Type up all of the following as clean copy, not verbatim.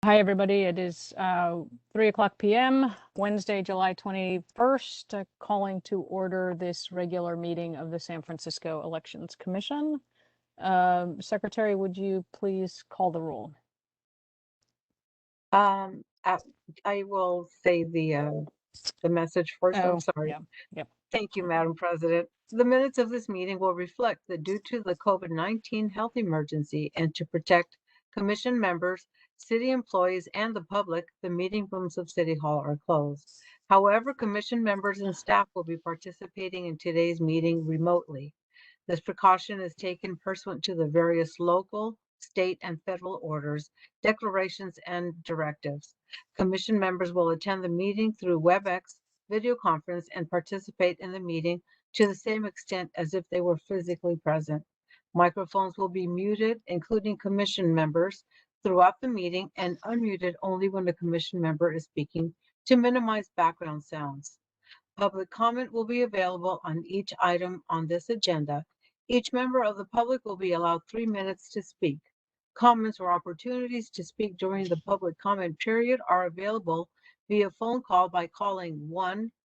Hi, everybody. It is 3:00 p.m., Wednesday, July 21st, calling to order this regular meeting of the San Francisco Elections Commission. Secretary, would you please call the roll? I will say the message first. I'm sorry. Yeah. Thank you, Madam President. The minutes of this meeting will reflect that due to the COVID-19 health emergency and to protect Commission members, city employees, and the public, the meeting rooms of City Hall are closed. However, Commission members and staff will be participating in today's meeting remotely. This precaution is taken pursuant to the various local, state, and federal orders, declarations, and directives. Commission members will attend the meeting through WebEx video conference and participate in the meeting to the same extent as if they were physically present. Microphones will be muted, including commission members, throughout the meeting and unmuted only when the commission member is speaking to minimize background sounds. Public comment will be available on each item on this agenda. Each member of the public will be allowed 3 minutes to speak. Comments or opportunities to speak during the public comment period are available via phone call by calling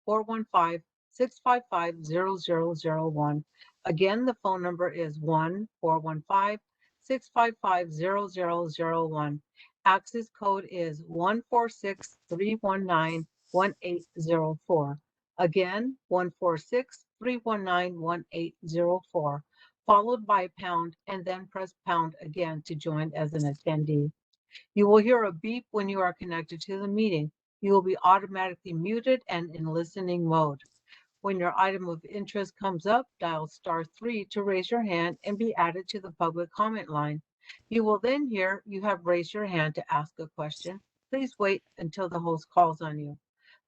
1-415-655-0001. Again, the phone number is 1-415-655-0001. Access code is 146-319-1804. Again, 146-319-1804, followed by pound, and then press pound again to join as an attendee. You will hear a beep when you are connected to the meeting. You will be automatically muted and in listening mode. When your item of interest comes up, dial *3 to raise your hand and be added to the public comment line. You will then hear you have raised your hand to ask a question. Please wait until the host calls on you.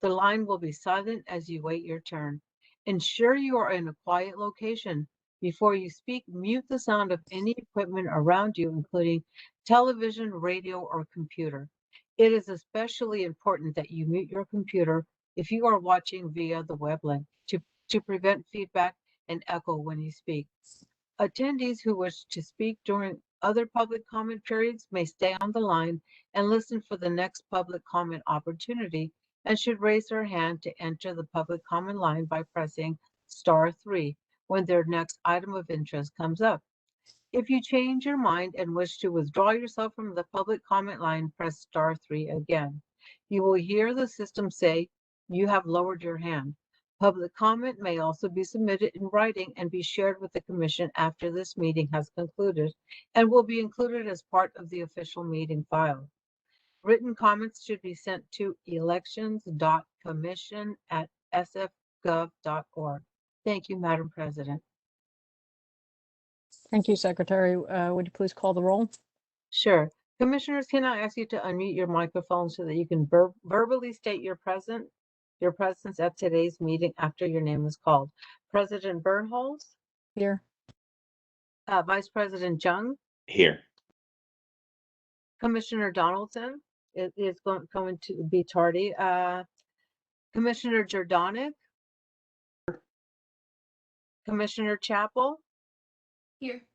The line will be silent as you wait your turn. Ensure you are in a quiet location. Before you speak, mute the sound of any equipment around you, including television, radio, or computer. It is especially important that you mute your computer if you are watching via the web link to prevent feedback and echo when you speak. Attendees who wish to speak during other public comment periods may stay on the line and listen for the next public comment opportunity and should raise their hand to enter the public comment line by pressing *3 when their next item of interest comes up. If you change your mind and wish to withdraw yourself from the public comment line, press *3 again. You will hear the system say, "You have lowered your hand." Public comment may also be submitted in writing and be shared with the Commission after this meeting has concluded and will be included as part of the official meeting file. Written comments should be sent to elections.commission@sfgov.org. Thank you, Madam President. Thank you, Secretary. Would you please call the roll? Sure. Commissioners, can I ask you to unmute your microphone so that you can verbally state your presence at today's meeting after your name is called? President Bernholz? Here. Vice President Jung? Here. Commissioner Donaldson? It is going to be tardy. Commissioner Jordanek? Commissioner Chappell? Here.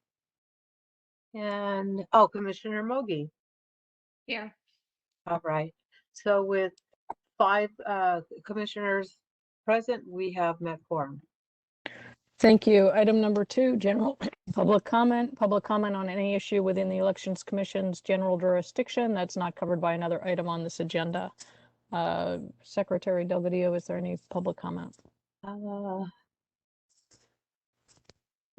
And, Commissioner Mogi? Here. All right. So with 5 commissioners present, we have met quorum. Thank you. Item number 2, general public comment. Public comment on any issue within the Elections Commission's general jurisdiction that's not covered by another item on this agenda. Secretary Delgadillo, is there any public comment?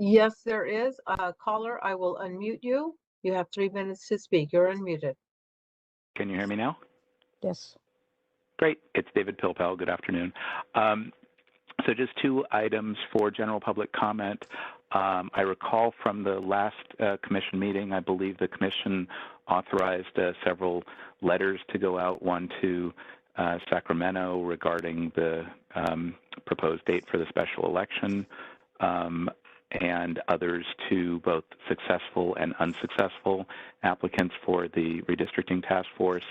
Yes, there is. Caller, I will unmute you. You have 3 minutes to speak. You're unmuted. Can you hear me now? Yes. Great. It's David Pilpel. Good afternoon. So just 2 items for general public comment. I recall from the last commission meeting, I believe the commission authorized several letters to go out, one to Sacramento regarding the proposed date for the special election, and others to both successful and unsuccessful applicants for the redistricting task force,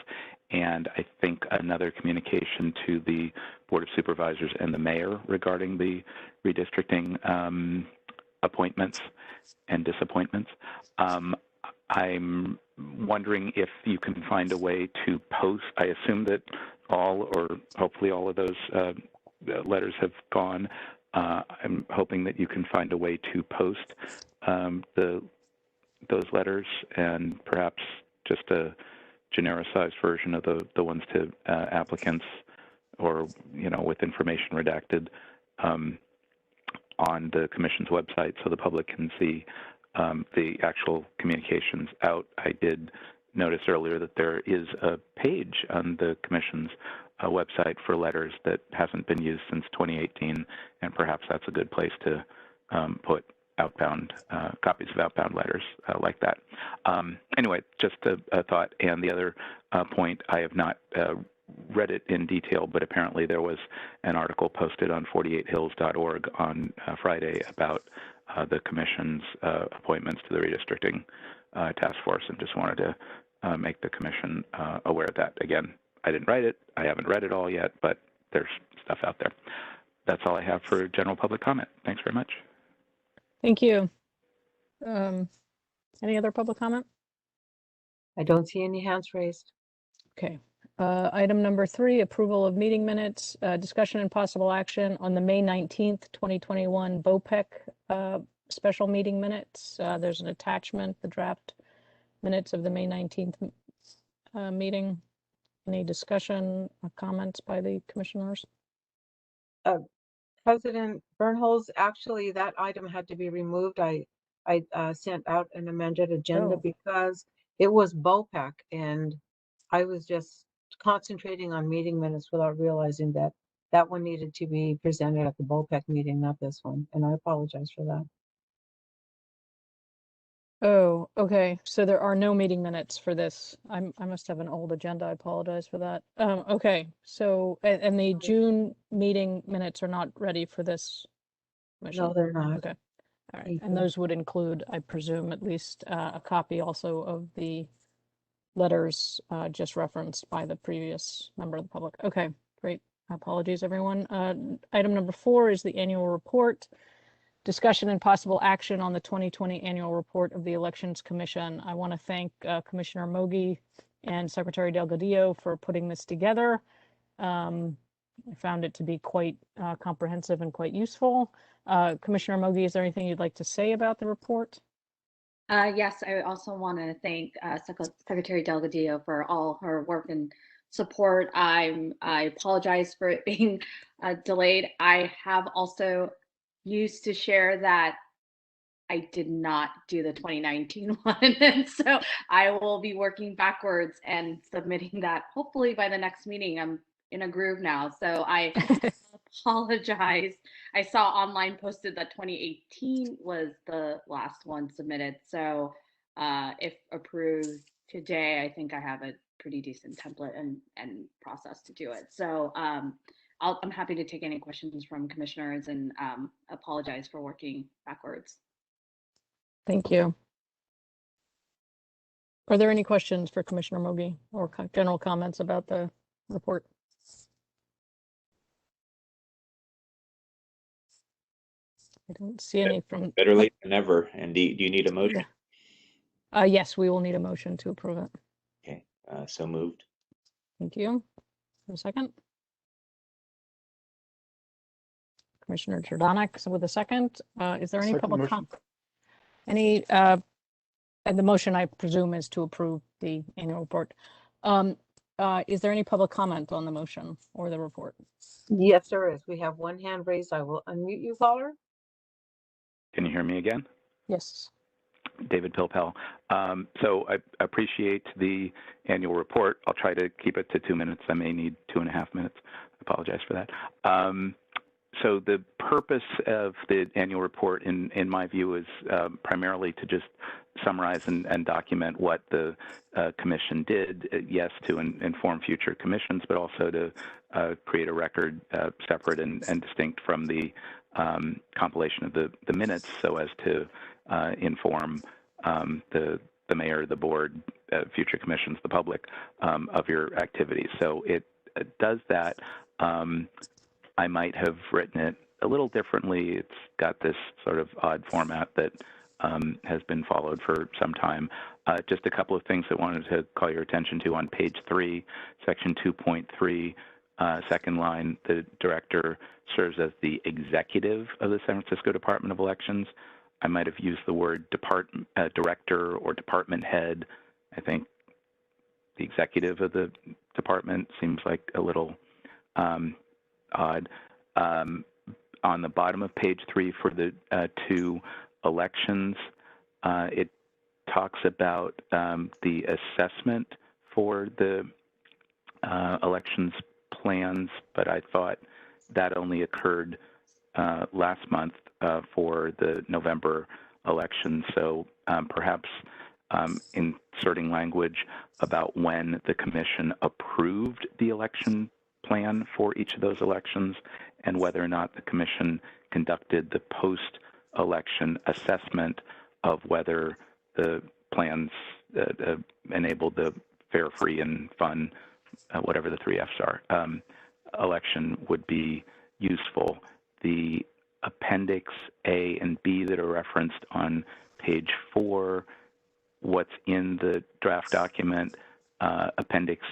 and I think another communication to the Board of Supervisors and the mayor regarding the redistricting appointments and disappointments. I'm wondering if you can find a way to post. I assume that all, or hopefully all of those letters have gone. I'm hoping that you can find a way to post those letters, and perhaps just a genericized version of the ones to applicants, or with information redacted on the Commission's website, so the public can see the actual communications out. I did notice earlier that there is a page on the Commission's website for letters that hasn't been used since 2018, and perhaps that's a good place to put outbound copies of outbound letters like that. Anyway, just a thought. And the other point, I have not read it in detail, but apparently there was an article posted on 48hills.org on Friday about the Commission's appointments to the redistricting task force, and just wanted to make the Commission aware of that. Again, I didn't write it. I haven't read it all yet, but there's stuff out there. That's all I have for general public comment. Thanks very much. Thank you. Any other public comment? I don't see any hands raised. Okay. Item number 3, approval of meeting minutes, discussion and possible action on the May 19th, 2021 BOPEC special meeting minutes. There's an attachment, the draft minutes of the May 19th meeting. Any discussion or comments by the commissioners? President Bernholz, actually, that item had to be removed. I sent out an amended agenda because it was BOPEC, and I was just concentrating on meeting minutes without realizing that that one needed to be presented at the BOPEC meeting, not this one, and I apologize for that. Oh, okay. So there are no meeting minutes for this. I must have an old agenda. I apologize for that. Okay. So, and the June meeting minutes are not ready for this commission? No, they're not. Okay. All right. Thank And you. those would include, I presume, at least a copy also of the letters just referenced by the previous member of the public. Okay, great. Apologies, everyone. Item number 4 is the annual report. Discussion and possible action on the 2020 annual report of the Elections Commission. I want to thank Commissioner Mogi and Secretary Delgadillo for putting this together. I found it to be quite comprehensive and quite useful. Commissioner Mogi, is there anything you'd like to say about the report? Yes, I also want to thank Secretary Delgadillo for all her work and support. I apologize for it being delayed. I have also used to share that I did not do the 2019 one, and so I will be working backwards and submitting that hopefully by the next meeting. I'm in a groove now, so I apologize. I saw online posted that 2018 was the last one submitted, so if approved today, I think I have a pretty decent template and process to do it. So I'm happy to take any questions from commissioners, and apologize for working backwards. Thank you. Are there any questions for Commissioner Mogi or general comments about the report? I don't see any from. Better late than never. And do you need a motion? Yes, we will need a motion to approve it. Okay, so moved. Thank you. A second. Commissioner Jordanek with a second. Is there any public comment? Any, and the motion, I presume, is to approve the annual report. Is there any public comment on the motion or the report? Yes, there is. We have one hand raised. I will unmute you, caller. Can you hear me again? Yes. David Pilpel. So I appreciate the annual report. I'll try to keep it to 2 minutes. I may need 2.5 minutes. I apologize for that. So the purpose of the annual report, in my view, is primarily to just summarize and document what the commission did, yes, to inform future commissions, but also to create a record separate and distinct from the compilation of the minutes, so as to inform the mayor, the board, future commissions, the public, of your activities. So it does that. I might have written it a little differently. It's got this sort of odd format that has been followed for some time. Just a couple of things I wanted to call your attention to on page 3, section 2.3, second line, the director serves as the executive of the San Francisco Department of Elections. I might have used the word director or department head. I think the executive of the department seems like a little odd. On the bottom of page 3 for the 2 elections, it talks about the assessment for the elections plans, but I thought that only occurred last month for the November election. So perhaps inserting language about when the commission approved the election plan for each of those elections and whether or not the commission conducted the post-election assessment of whether the plans enabled the fair, free, and fun, whatever the 3 Fs are, election would be useful. The Appendix A and B that are referenced on page 4, what's in the draft document, Appendix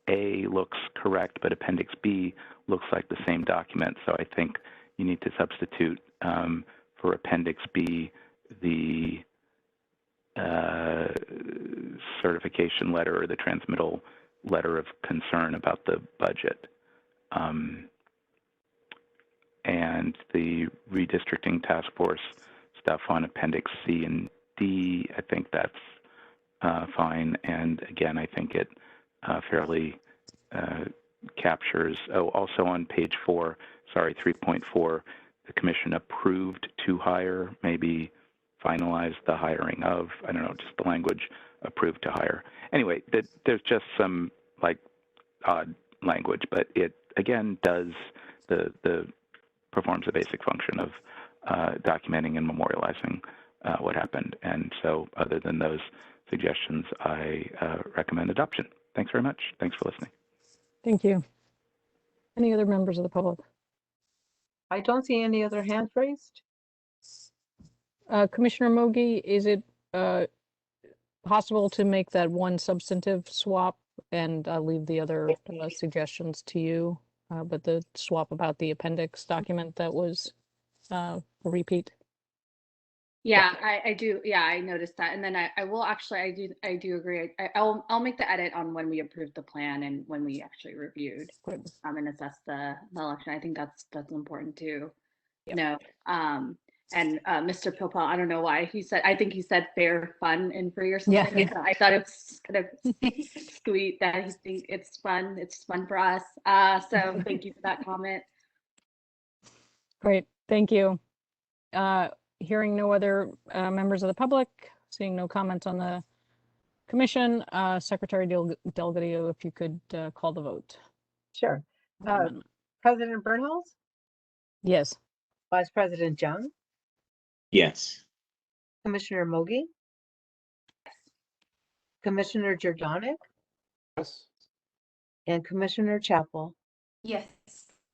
A looks correct, but Appendix B looks like the same document. So I think you need to substitute for Appendix B the certification letter or the transmittal letter of concern about the budget. And the redistricting task force stuff on Appendix C and D, I think that's fine. And again, I think it fairly captures, also on page 4, sorry, 3.4, the commission approved to hire, maybe finalized the hiring of, I don't know, just the language, approved to hire. Anyway, there's just some like odd language, but it again does performs a basic function of documenting and memorializing what happened. And so other than those suggestions, I recommend adoption. Thanks very much. Thanks for listening. Thank you. Any other members of the public? I don't see any other hands raised. Commissioner Mogi, is it possible to make that one substantive swap and leave the other suggestions to you? But the swap about the appendix document that was a repeat. Yeah, I do. Yeah, I noticed that. And then I will actually, I do agree. I'll make the edit on when we approved the plan and when we actually reviewed and assessed the election. I think that's important to know. And Mr. Pilpel, I don't know why I think he said fair, fun, and free or something. Yeah. So I thought it was kind of sweet that he thinks it's fun. It's fun for us. So thank you for that comment. Great, thank you. Hearing no other members of the public, seeing no comments on the commission, Secretary Delgadillo, if you could call the vote. Sure. President Bernholz? Yes. Vice President Jung? Yes. Commissioner Mogi? Commissioner Jordanic? Yes. And Commissioner Chappell? Yes.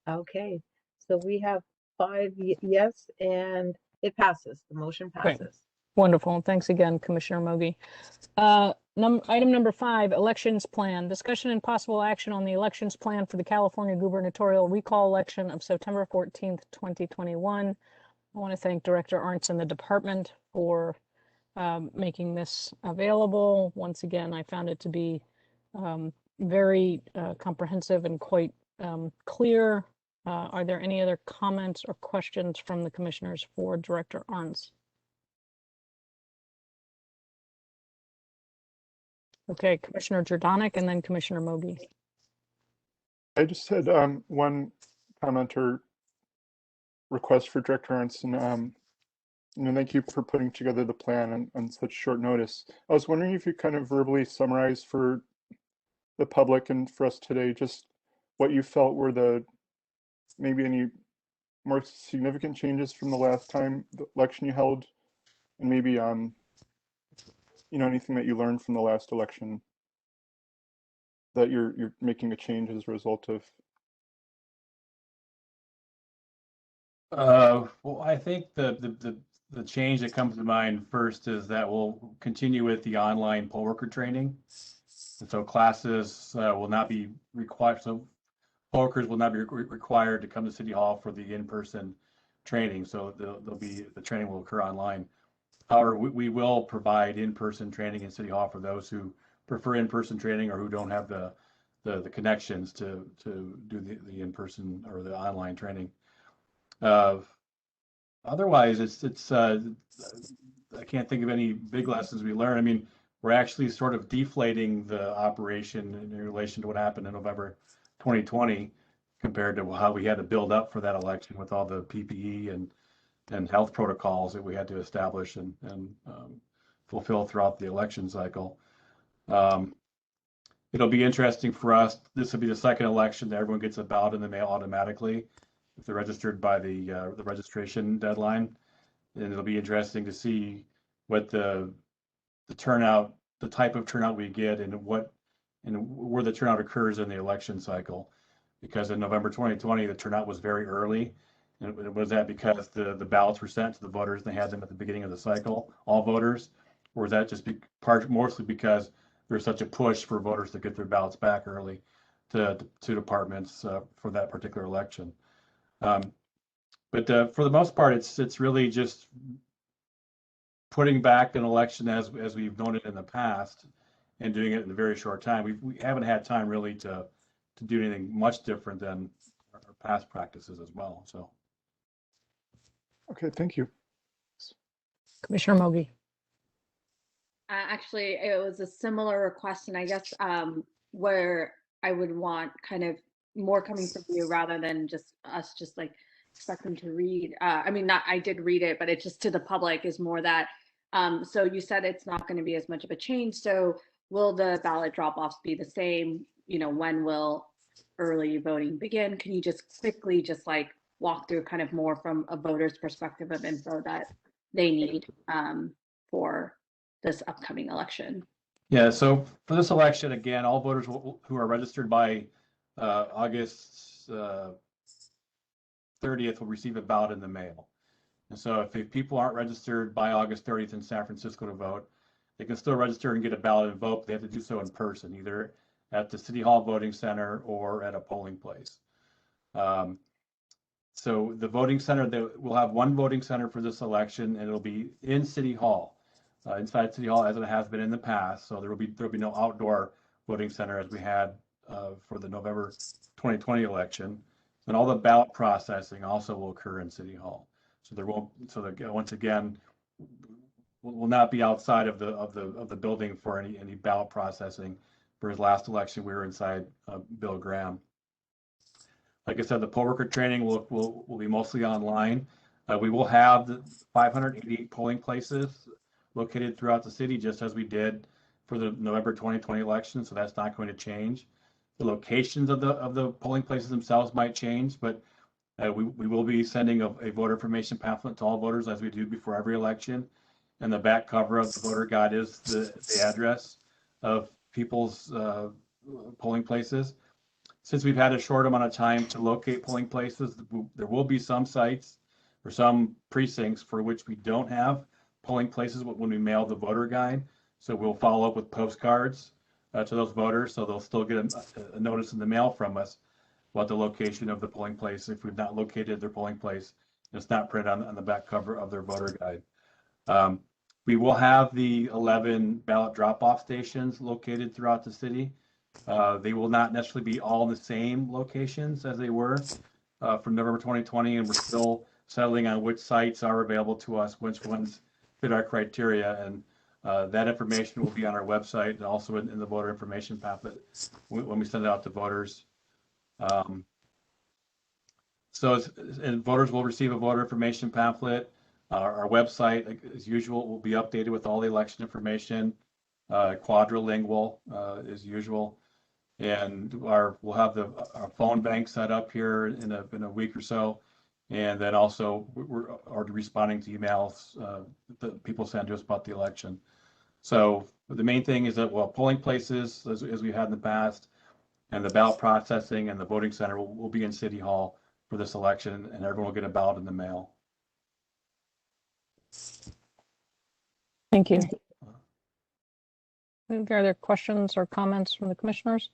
Okay, so we have 5 yes, and it passes. The motion passes. Great. Wonderful. Thanks again, Commissioner Mogi. Item number 5, elections plan. Discussion and possible action on the elections plan for the California gubernatorial recall election of September 14th, 2021. I want to thank Director Arntz and the department for making this available. Once again, I found it to be very comprehensive and quite clear. Are there any other comments or questions from the commissioners for Director Arntz? Okay, Commissioner Jordanic and then Commissioner Mogi. I just had one comment or request for Director Arntz, and thank you for putting together the plan on such short notice. I was wondering if you kind of verbally summarize for the public and for us today just what you felt were maybe any more significant changes from the last time the election you held, and maybe anything that you learned from the last election that you're making a change as a result of. Well, I think the the change that comes to mind first is that we'll continue with the online poll worker training. And so classes will not be required. So poll workers will not be required to come to City Hall for the in-person training. So the training will occur online. However, we will provide in-person training in City Hall for those who prefer in-person training or who don't have the connections to do the in-person or the online training. Otherwise, it's I can't think of any big lessons we learned. I mean, we're actually sort of deflating the operation in relation to what happened in November 2020 compared to how we had to build up for that election with all the PPE and health protocols that we had to establish and fulfill throughout the election cycle. It'll be interesting for us. This will be the second election that everyone gets a ballot in the mail automatically if they're registered by the registration deadline. And it'll be interesting to see what the turnout, the type of turnout we get, and where the turnout occurs in the election cycle. Because in November 2020, the turnout was very early. And was that because the ballots were sent to the voters and they had them at the beginning of the cycle, all voters? Or was that just mostly because there's such a push for voters to get their ballots back early to departments for that particular election? But for the most part, it's really just putting back an election as we've known it in the past and doing it in a very short time. We haven't had time really to do anything much different than our past practices as well. So. Okay, thank you. Commissioner Mogi. Actually, it was a similar request, and I guess where I would want kind of more coming from you rather than just us just like expecting to read. I mean, I did read it, but it's just to the public is more that. So you said it's not going to be as much of a change. So will the ballot drop-offs be the same? You know, when will early voting begin? Can you just quickly just like walk through kind of more from a voter's perspective of info that they need for this upcoming election? Yeah, so for this election, again, all voters who are registered by August 30th will receive a ballot in the mail. And so if people aren't registered by August 30th in San Francisco to vote, they can still register and get a ballot and vote. They have to do so in person, either at the City Hall voting center or at a polling place. So the voting center, we'll have one voting center for this election, and it'll be in City Hall, inside City Hall, as it has been in the past. So there'll be no outdoor voting center as we had for the November 2020 election. And all the ballot processing also will occur in City Hall. So there won't. So once again, will not be outside of the building for any ballot processing. For his last election, we were inside Bill Graham. Like I said, the poll worker training will be mostly online. We will have the 588 polling places located throughout the city, just as we did for the November 2020 election. So that's not going to change. The locations of the polling places themselves might change, but we will be sending a voter information pamphlet to all voters as we do before every election. And the back cover of the voter guide is the address of people's polling places. Since we've had a short amount of time to locate polling places, there will be some sites or some precincts for which we don't have polling places when we mail the voter guide. So we'll follow up with postcards to those voters, so they'll still get a notice in the mail from us about the location of the polling place if we've not located their polling place. It's not printed on the back cover of their voter guide. We will have the 11 ballot drop-off stations located throughout the city. They will not necessarily be all in the same locations as they were from November 2020, and we're still settling on which sites are available to us, which ones fit our criteria, and that information will be on our website and also in the voter information pamphlet when we send it out to voters. And voters will receive a voter information pamphlet. Our website, as usual, will be updated with all the election information, quadrilingual as usual. And we'll have our phone bank set up here in a week or so, and then also we're responding to emails that people send to us about the election. So the main thing is that polling places, as we had in the past, and the ballot processing and the voting center will be in City Hall for this election, and everyone will get a ballot in the mail. Thank you. Are there questions or comments from the commissioners?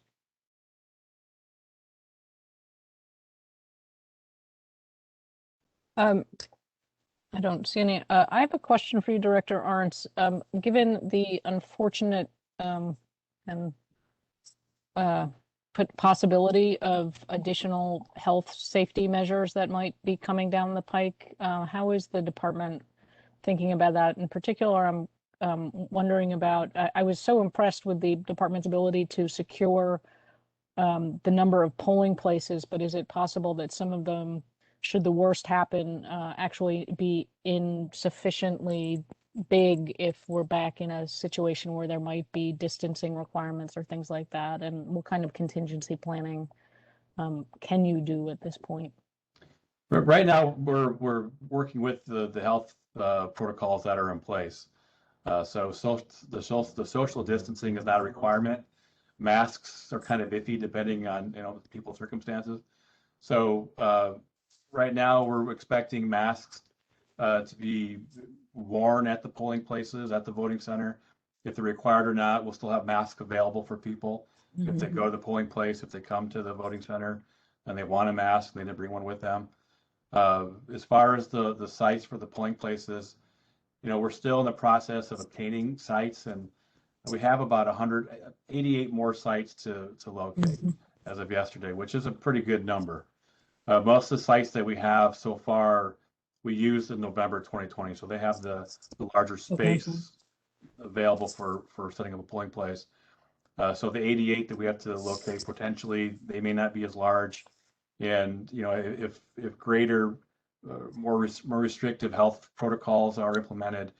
I don't see any. I have a question for you, Director Arntz. Given the unfortunate and possibility of additional health safety measures that might be coming down the pike, how is the department thinking about that? In particular, I'm wondering about, I was so impressed with the department's ability to secure the number of polling places, but is it possible that some of them, should the worst happen, actually be insufficiently big if we're back in a situation where there might be distancing requirements or things like that? And what kind of contingency planning can you do at this point? Right now, we're working with the health protocols that are in place. So the social distancing is not a requirement. Masks are kind of iffy depending on people's circumstances. So right now we're expecting masks to be worn at the polling places, at the voting center. If they're required or not, we'll still have masks available for people. If they go to the polling place, if they come to the voting center and they want a mask, they need to bring one with them. As far as the sites for the polling places, we're still in the process of obtaining sites, and we have about 188 more sites to locate as of yesterday, which is a pretty good number. Most of the sites that we have so far, we used in November 2020, so they have the larger space available for setting up a polling place. So the 88 that we have to locate, potentially, they may not be as large. And if greater, more restrictive health protocols are implemented,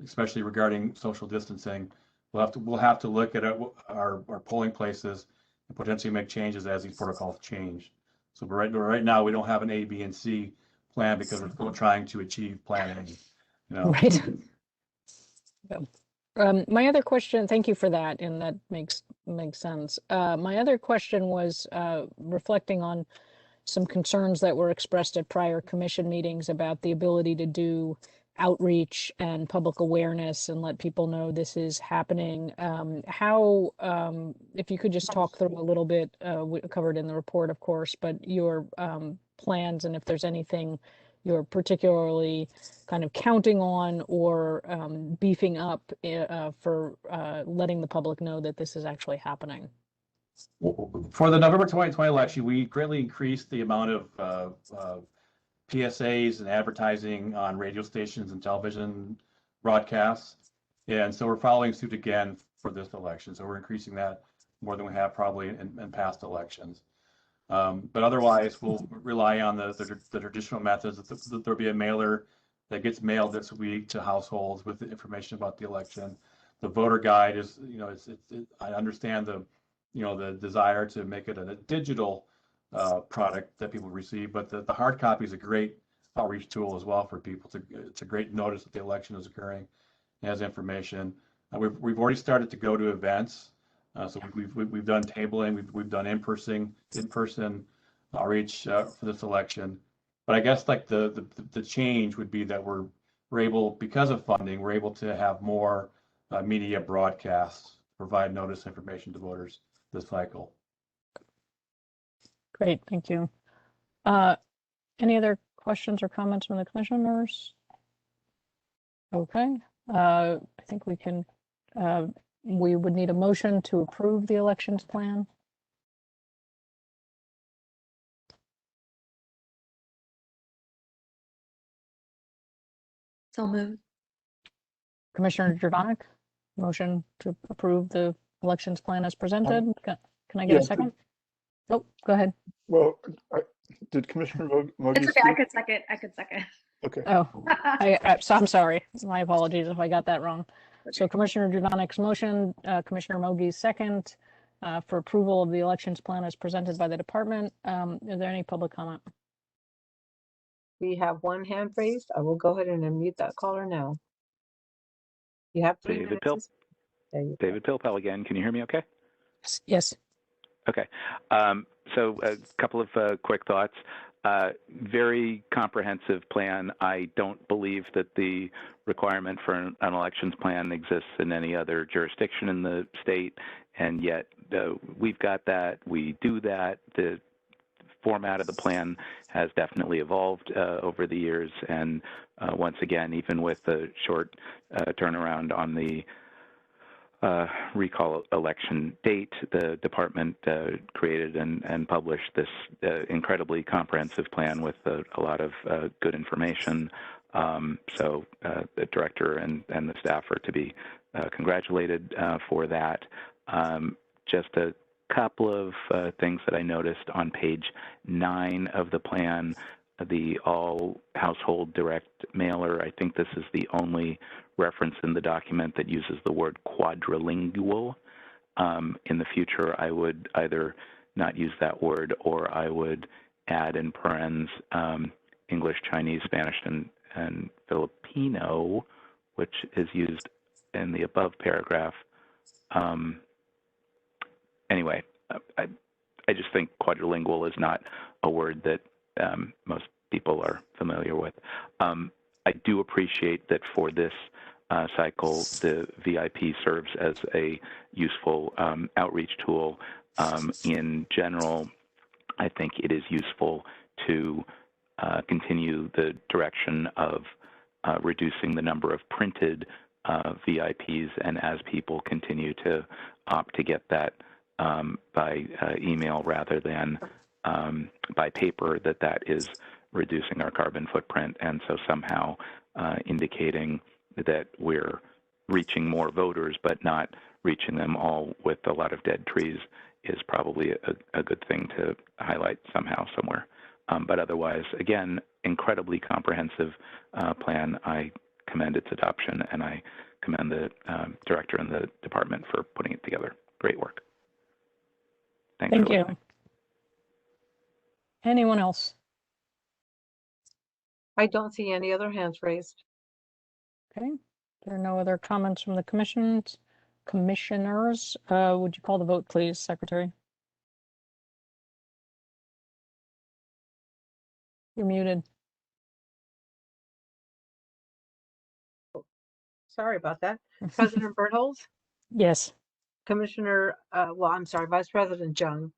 especially regarding social distancing, we'll have to look at our polling places and potentially make changes as these protocols change. So right now we don't have an A, B, and C plan because we're still trying to achieve Plan A. Right. My other question, thank you for that, and that makes sense. My other question was reflecting on some concerns that were expressed at prior commission meetings about the ability to do outreach and public awareness and let people know this is happening. How, if you could just talk through a little bit, covered in the report, of course, but your plans, and if there's anything you're particularly kind of counting on or beefing up for letting the public know that this is actually happening. For the November 2020 election, we greatly increased the amount of PSAs and advertising on radio stations and television broadcasts. And so we're following suit again for this election. So we're increasing that more than we have probably in past elections. But otherwise, we'll rely on the traditional methods. There'll be a mailer that gets mailed this week to households with the information about the election. The voter guide is, I understand the desire to make it a digital product that people receive, but the hard copy is a great outreach tool as well for people. It's a great notice that the election is occurring. It has information. We've already started to go to events. So we've done tabling, we've done in-person outreach for this election. But I guess like the change would be that we're able, because of funding, we're able to have more media broadcasts, provide notice information to voters this cycle. Great, thank you. Any other questions or comments from the commissioners? Okay, I think we can. We would need a motion to approve the elections plan. So moved. Commissioner Jurdanek, motion to approve the elections plan as presented. Can I get a second? Oh, go ahead. Well, did Commissioner Mogi It's okay, speak? I could second. Okay. Oh, so I'm sorry. My apologies if I got that wrong. Okay. So Commissioner Jurdanek's motion, Commissioner Mogi's second for approval of the elections plan as presented by the department. Is there any public comment? We have one hand raised. I will go ahead and unmute that caller now. You have 3 minutes. David Pilpel again. Can you hear me okay? Yes. Okay. So a couple of quick thoughts. Very comprehensive plan. I don't believe that the requirement for an elections plan exists in any other jurisdiction in the state, and yet we've got that. We do that. The format of the plan has definitely evolved over the years, and once again, even with the short turnaround on the recall election date, the department created and published this incredibly comprehensive plan with a lot of good information. So the director and the staff are to be congratulated for that. Just a couple of things that I noticed on page 9 of the plan, the all household direct mailer. I think this is the only reference in the document that uses the word quadrilingual. In the future, I would either not use that word, or I would add in parens English, Chinese, Spanish, and Filipino, which is used in the above paragraph. Anyway, I just think quadrilingual is not a word that most people are familiar with. I do appreciate that for this cycle, the VIP serves as a useful outreach tool. In general, I think it is useful to continue the direction of reducing the number of printed VIPs, and as people continue to opt to get that by email rather than by paper, that is reducing our carbon footprint, and so somehow indicating that we're reaching more voters but not reaching them all with a lot of dead trees is probably a good thing to highlight somehow, somewhere. But otherwise, again, incredibly comprehensive plan. I commend its adoption, and I commend the director and the department for putting it together. Great work. Thanks. Thank you. Anyone else? I don't see any other hands raised. Okay. There are no other comments from the commissioners. Would you call the vote, please, Secretary? You're muted. Sorry about that. President Bertholz, Yes. Commissioner, Vice President Jung,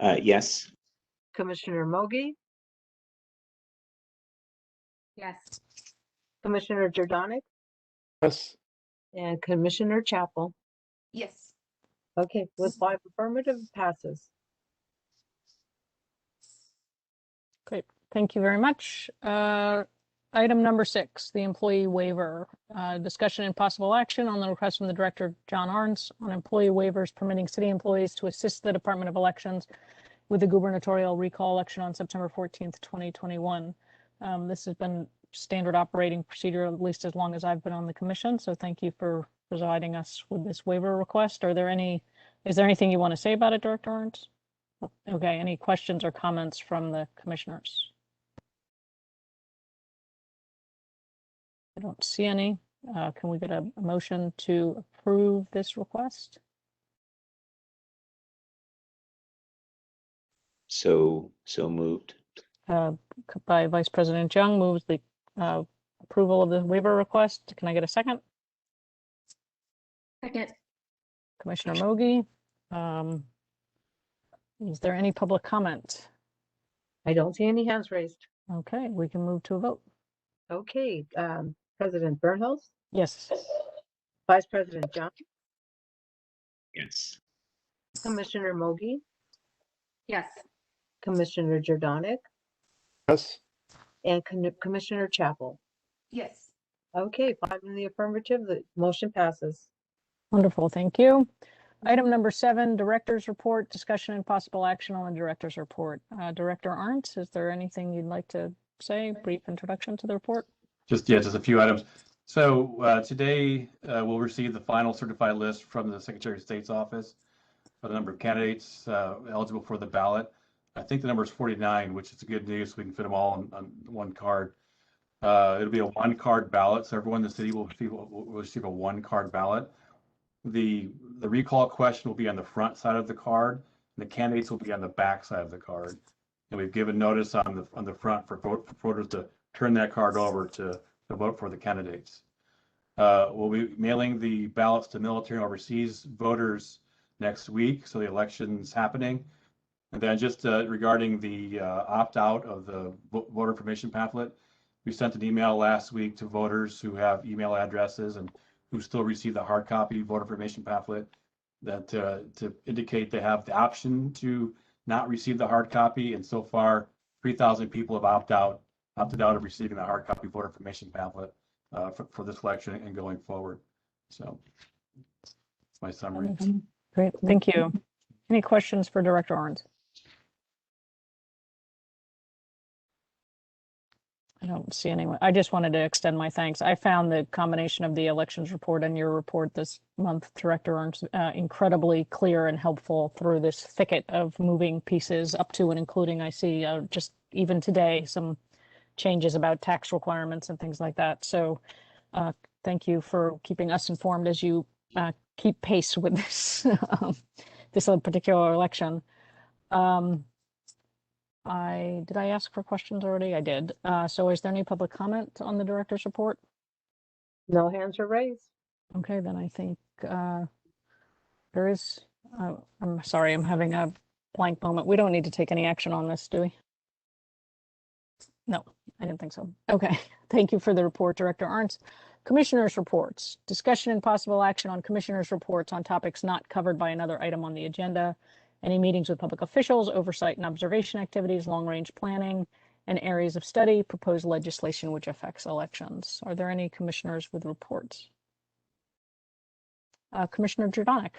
Yes. Commissioner Mogi, Yes. Commissioner Jordanic, Yes. and Commissioner Chapel. Yes. Okay, with 5 affirmative, passes. Great. Thank you very much. Item number 6, the employee waiver. Discussion and possible action on the request from the Director, John Arns, on employee waivers permitting city employees to assist the Department of Elections with the gubernatorial recall election on September 14th, 2021. This has been standard operating procedure at least as long as I've been on the commission, so thank you for providing us with this waiver request. Is there anything you want to say about it, Director Arns? Okay, any questions or comments from the commissioners? I don't see any. Can we get a motion to approve this request? So moved. By Vice President Jung, moves the approval of the waiver request. Can I get a second? Second. Commissioner Mogi. Is there any public comment? I don't see any hands raised. Okay, we can move to a vote. Okay, President Bertholz, Yes. Vice President Jung, Yes. Commissioner Mogi, Yes. Commissioner Jordanic, Yes. and Commissioner Chapel. Yes. Okay, 5 in the affirmative, the motion passes. Wonderful, thank you. Item number 7, Director's Report, discussion and possible action on the Director's Report. Director Arndt, is there anything you'd like to say? Brief introduction to the report? Just a few items. So today we'll receive the final certified list from the Secretary of State's office for the number of candidates eligible for the ballot. I think the number is 49, which is good news. We can fit them all on one card. It'll be a one-card ballot, so everyone in the city will receive a one-card ballot. The recall question will be on the front side of the card, and the candidates will be on the back side of the card. and we've given notice on the front for voters to turn that card over to vote for the candidates. We'll be mailing the ballots to military and overseas voters next week, so the election's happening. And then just regarding the opt-out of the voter information pamphlet, we sent an email last week to voters who have email addresses and who still receive the hard copy voter information pamphlet that to indicate they have the option to not receive the hard copy. And so far, 3,000 people have opted out of receiving the hard copy voter information pamphlet for this election and going forward. So that's my summary. Great, thank you. Any questions for Director Arns? I don't see anyone. I just wanted to extend my thanks. I found the combination of the elections report and your report this month, Director Arns, incredibly clear and helpful through this thicket of moving pieces up to and including, I see just even today, some changes about tax requirements and things like that. So thank you for keeping us informed as you keep pace with this, this particular election. Did I ask for questions already? I did. So is there any public comment on the director's report? No hands are raised. Okay, then I think there is, I'm sorry, I'm having a blank moment. We don't need to take any action on this, do we? No, I didn't think so. Okay, thank you for the report, Director Arns. Commissioners' reports. Discussion and possible action on commissioners' reports on topics not covered by another item on the agenda. Any meetings with public officials, oversight and observation activities, long-range planning, and areas of study, proposed legislation which affects elections. Are there any commissioners with reports? Commissioner Jordanic.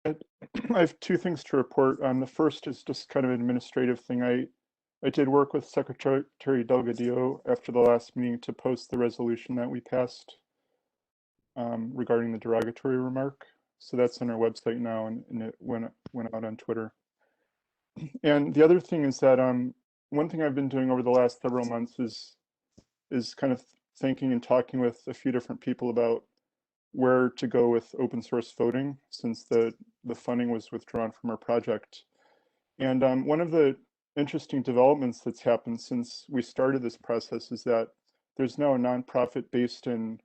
I have two things to report. The first is just kind of an administrative thing. I did work with Secretary Delgadillo after the last meeting to post the resolution that we passed regarding the derogatory remark. So that's on our website now, and it went out on Twitter. And the other thing is that one thing I've been doing over the last several months is kind of thinking and talking with a few different people about where to go with open source voting, since the funding was withdrawn from our project. And one of the interesting developments that's happened since we started this process is that there's now a nonprofit based in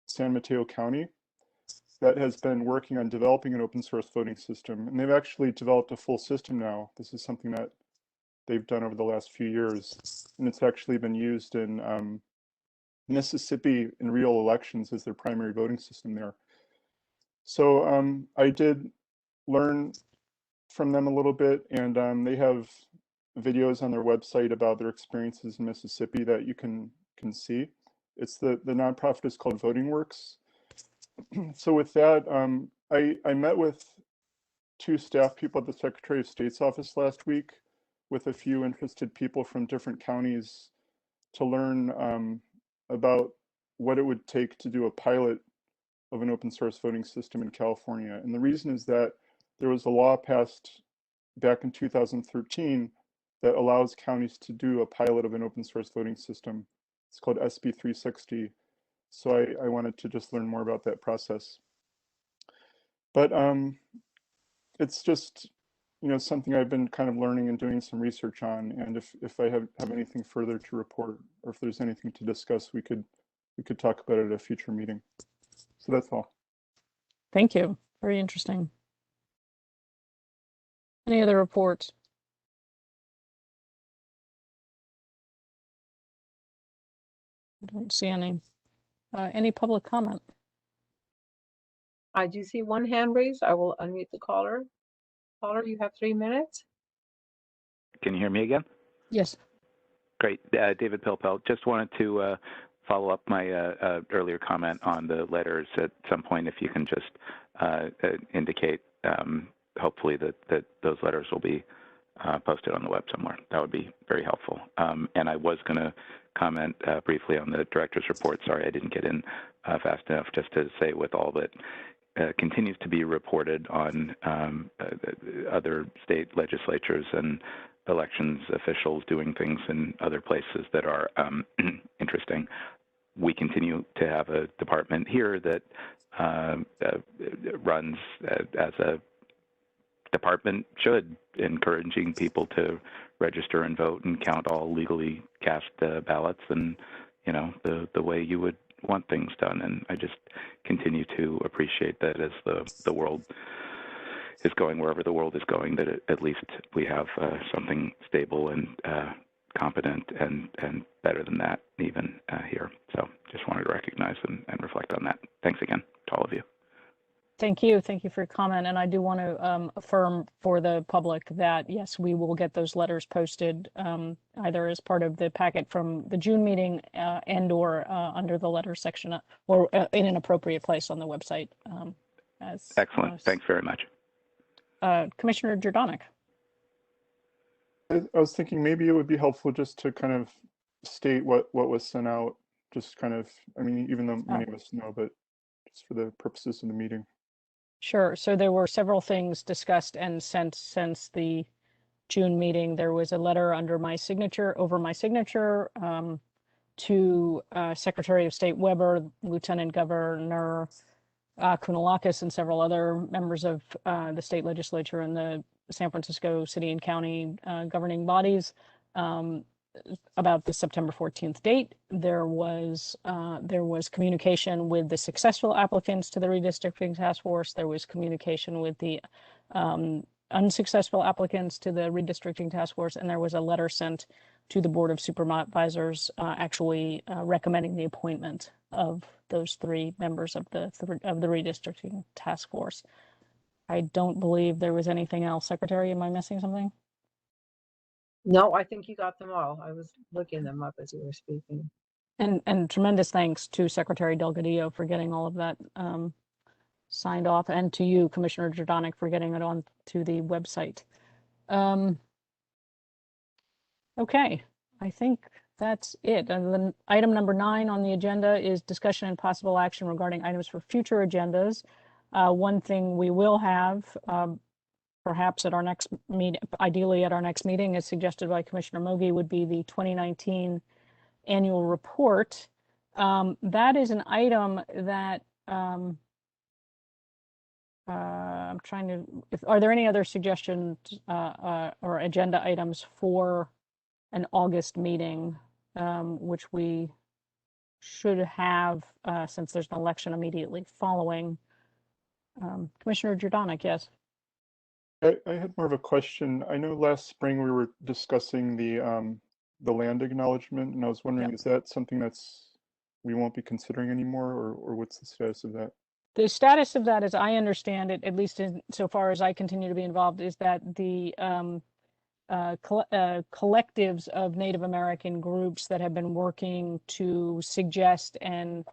San Mateo County that has been working on developing an open source voting system. And they've actually developed a full system now. This is something that they've done over the last few years. And it's actually been used in Mississippi in real elections as their primary voting system there. So I did learn from them a little bit, and they have videos on their website about their experiences in Mississippi that you can see. It's the nonprofit is called Voting Works. So with that, I met with two staff people at the Secretary of State's office last week with a few interested people from different counties to learn about what it would take to do a pilot of an open source voting system in California. And the reason is that there was a law passed back in 2013 that allows counties to do a pilot of an open source voting system. It's called SB 360. So I wanted to just learn more about that process. But it's just, something I've been kind of learning and doing some research on. And if I have anything further to report, or if there's anything to discuss, we could talk about it at a future meeting. So that's all. Thank you. Very interesting. Any other reports? I don't see any. Any public comment? I do see one hand raised. I will unmute the caller. Caller, you have 3 minutes. Can you hear me again? Yes. Great. David Pilpel. Just wanted to follow up my earlier comment on the letters at some point, if you can just indicate, hopefully, that those letters will be posted on the web somewhere. That would be very helpful. And I was going to comment briefly on the director's report. Sorry, I didn't get in fast enough, just to say with all that continues to be reported on other state legislatures and elections officials doing things in other places that are interesting. We continue to have a department here that runs as a department should, encouraging people to register and vote and count all legally cast ballots, and the way you would want things done. And I just continue to appreciate that as the world is going wherever the world is going, that at least we have something stable and competent and better than that even here. So just wanted to recognize and reflect on that. Thanks again to all of you. Thank you. Thank you for your comment. And I do want to affirm for the public that, yes, we will get those letters posted either as part of the packet from the June meeting and or under the letter section or in an appropriate place on the website. Excellent. Thanks very much. Commissioner Jordanek. I was thinking maybe it would be helpful just to kind of state what was sent out, just kind of, I mean, even though many of us know, but just for the purposes of the meeting. Sure. So there were several things discussed and sent since the June meeting. There was a letter over my signature, to Secretary of State Weber, Lieutenant Governor Kounalakis, and several other members of the state legislature and the San Francisco city and county governing bodies about the September 14th date. There was communication with the successful applicants to the redistricting task force. There was communication with the unsuccessful applicants to the redistricting task force, and there was a letter sent to the Board of Supervisors actually recommending the appointment of those three members of the redistricting task force. I don't believe there was anything else. Secretary, am I missing something? No, I think you got them all. I was looking them up as you were speaking. And tremendous thanks to Secretary Delgadillo for getting all of that signed off, and to you, Commissioner Jordanek, for getting it on to the website. Okay, I think that's it. And then item number 9 on the agenda is discussion and possible action regarding items for future agendas. One thing we will have, perhaps at our next meeting, ideally at our next meeting, as suggested by Commissioner Mogi, would be the 2019 annual report. That is an item that I'm trying to, are there any other suggestions or agenda items for an August meeting, which we should have since there's an election immediately following? Commissioner Jordanek, yes. I had more of a question. I know last spring we were discussing the land acknowledgement, and I was wondering, is that something we won't be considering anymore, or what's the status of that? The status of that, as I understand it, at least so far as I continue to be involved, is that the collectives of Native American groups that have been working to suggest and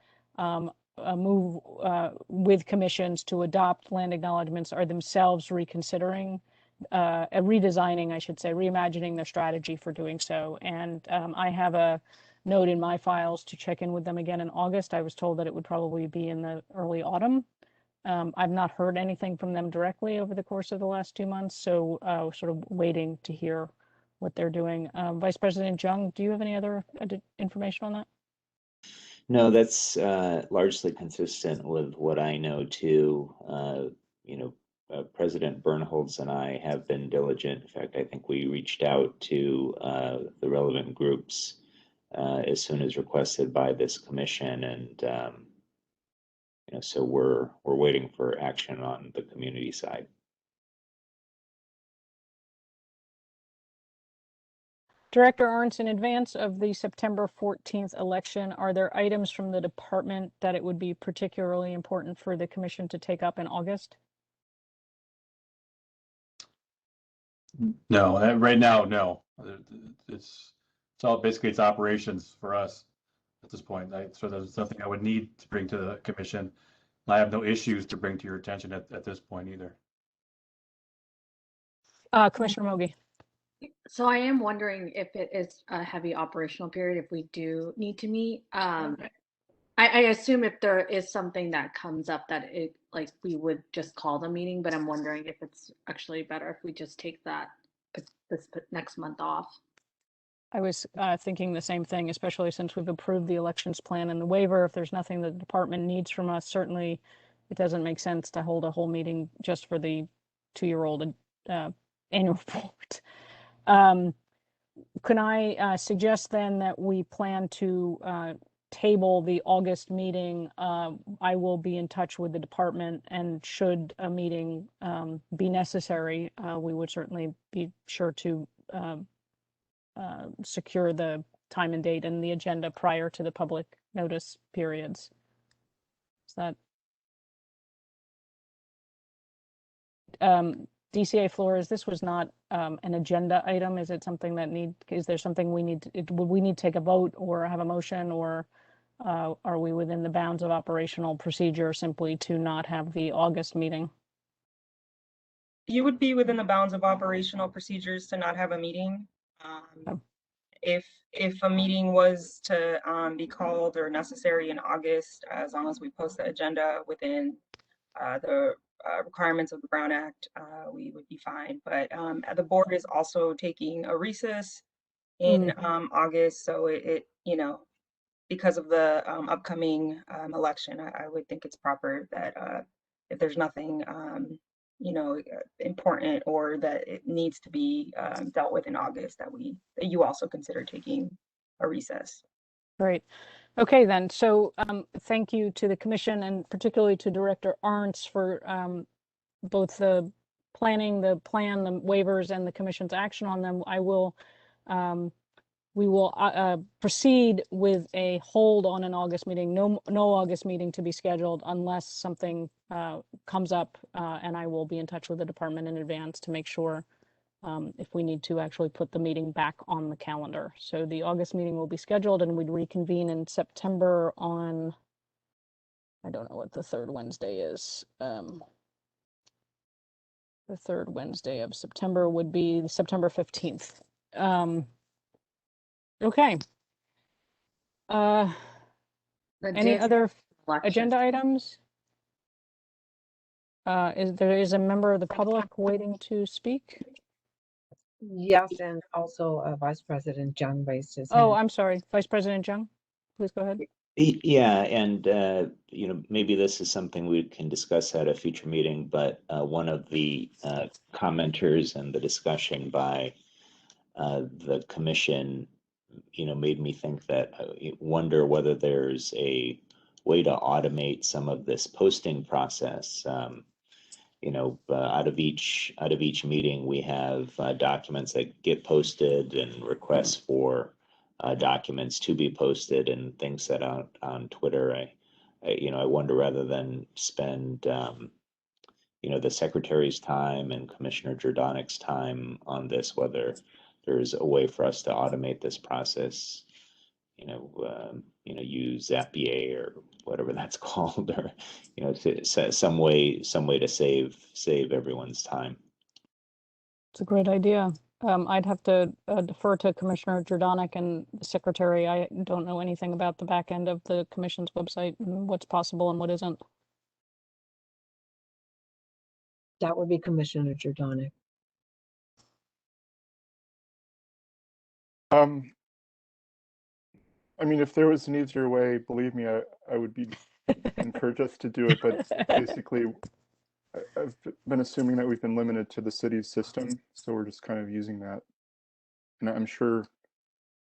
move with commissions to adopt land acknowledgements are themselves reconsidering, redesigning, I should say, reimagining their strategy for doing so. And I have a note in my files to check in with them again in August. I was told that it would probably be in the early autumn. I've not heard anything from them directly over the course of the last 2 months, so sort of waiting to hear what they're doing. Vice President Jung, do you have any other information on that? No, that's largely consistent with what I know too. President Bernholz and I have been diligent. In fact, I think we reached out to the relevant groups as soon as requested by this commission, and so we're waiting for action on the community side. Director Arntz, in advance of the September 14th election, are there items from the department that it would be particularly important for the commission to take up in August? No, right now, no. It's all basically it's operations for us at this point. So there's something I would need to bring to the commission. I have no issues to bring to your attention at this point either. Commissioner Mogi. So I am wondering if it is a heavy operational period, if we do need to meet. I assume if there is something that comes up that we would just call the meeting, but I'm wondering if it's actually better if we just take this next month off. I was thinking the same thing, especially since we've approved the elections plan and the waiver. If there's nothing that the department needs from us, certainly it doesn't make sense to hold a whole meeting just for the 2-year-old annual report. Can I suggest then that we plan to table the August meeting? I will be in touch with the department, and should a meeting be necessary, we would certainly be sure to secure the time and date and the agenda prior to the public notice periods. Is that DCA Flores, this was not an agenda item. Is it something that is there something we need would we need to take a vote or have a motion, or are we within the bounds of operational procedure simply to not have the August meeting? You would be within the bounds of operational procedures to not have a meeting. Oh. If a meeting was to be called or necessary in August, as long as we post the agenda within the requirements of the Brown Act, we would be fine. But the board is also taking a recess in August, so it you know, because of the upcoming election, I would think it's proper that if there's nothing you know, important or that it needs to be dealt with in August, that you also consider taking a recess. Great. Okay, then. So thank you to the commission, and particularly to Director Arntz for both the planning, the plan, the waivers, and the commission's action on them. We will proceed with a hold on an August meeting. No August meeting to be scheduled unless something comes up, and I will be in touch with the department in advance to make sure if we need to actually put the meeting back on the calendar. So the August meeting will be scheduled, and we'd reconvene in September on, I don't know what the third Wednesday is. The third Wednesday of September would be September 15th. Okay. Any other agenda items? There is a member of the public waiting to speak? Yes, and also Vice President Jung raised his Oh, hand. I'm sorry. Vice President Jung, please go ahead. Yeah, and you know, maybe this is something we can discuss at a future meeting, but one of the commenters and the discussion by the commission, you know, made me think that I wonder whether there's a way to automate some of this posting process. You know, out of each meeting, we have documents that get posted and requests for documents to be posted and things set out on Twitter. I wonder, rather than spend you know, the secretary's time and Commissioner Jordanik's time on this, whether there's a way for us to automate this process, use Zapier or whatever that's called, or, you know, some way to save everyone's time. It's a great idea. I'd have to defer to Commissioner Jordanik and the secretary. I don't know anything about the back end of the commission's website and what's possible and what isn't. That would be Commissioner Jordanik. I mean, if there was an easier way, believe me, I would be encourage us to do it. But basically, I've been assuming that we've been limited to the city's system, so we're just kind of using that. And I'm sure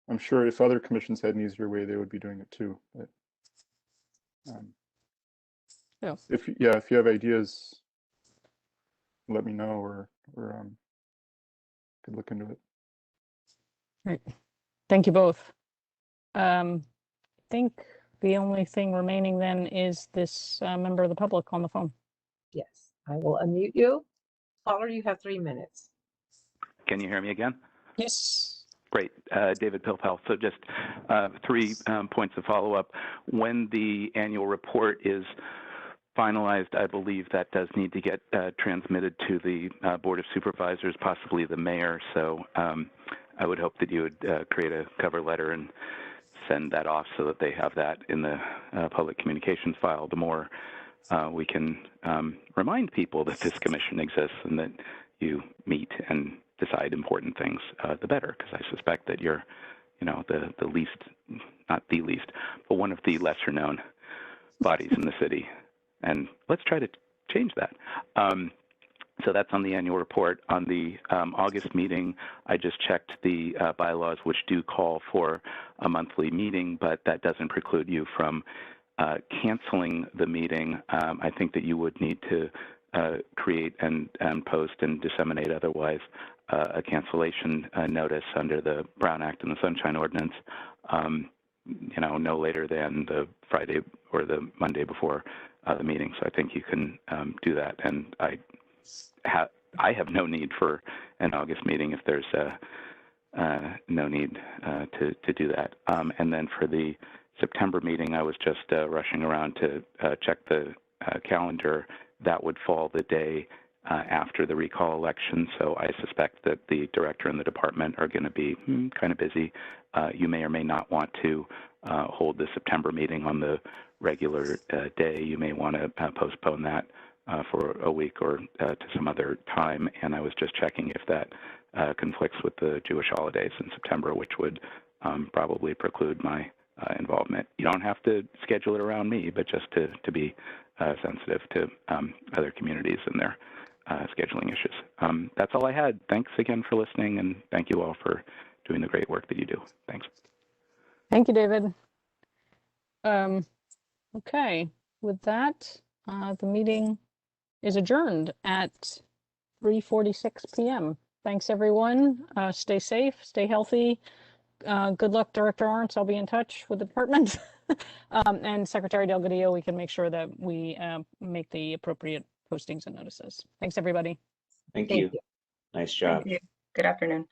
if other commissions had an easier way, they would be doing it too. But Yeah. if you have ideas, let me know, or could look into it. Right. Thank you both. I think the only thing remaining then is this member of the public on the phone. Yes, I will unmute you. Caller, you have 3 minutes. Can you hear me again? Yes. Great. David Pilpel. So just 3 points of follow-up. When the annual report is finalized, I believe that does need to get transmitted to the Board of Supervisors, possibly the mayor. So I would hope that you would create a cover letter and send that off so that they have that in the public communications file. The more we can remind people that this commission exists and that you meet and decide important things, the better, because I suspect that you're, you know, the least, not the least, but one of the lesser known bodies in the city. And let's try to change that. So that's on the annual report. On the August meeting, I just checked the bylaws, which do call for a monthly meeting, but that doesn't preclude you from canceling the meeting. I think that you would need to create and post and disseminate otherwise a cancellation notice under the Brown Act and the Sunshine Ordinance, no later than the Friday or the Monday before the meeting. So I think you can do that. And I have no need for an August meeting if there's no need to do that. And then for the September meeting, I was just rushing around to check the calendar. That would fall the day after the recall election, so I suspect that the director and the department are going to be kind of busy. You may or may not want to hold the September meeting on the regular day. You may want to postpone that for a week or to some other time, and I was just checking if that conflicts with the Jewish holidays in September, which would probably preclude my involvement. You don't have to schedule it around me, but just to be sensitive to other communities and their scheduling issues. That's all I had. Thanks again for listening, and thank you all for doing the great work that you do. Thanks. Thank you, David. Okay, with that, the meeting is adjourned at 3:46 p.m. Thanks, everyone. Stay safe, stay healthy. Good luck, Director Arntz. I'll be in touch with the department. And Secretary Delgadillo, we can make sure that we make the appropriate postings and notices. Thanks, everybody. Thank Thank you. you. Nice job. Thank you. Good afternoon.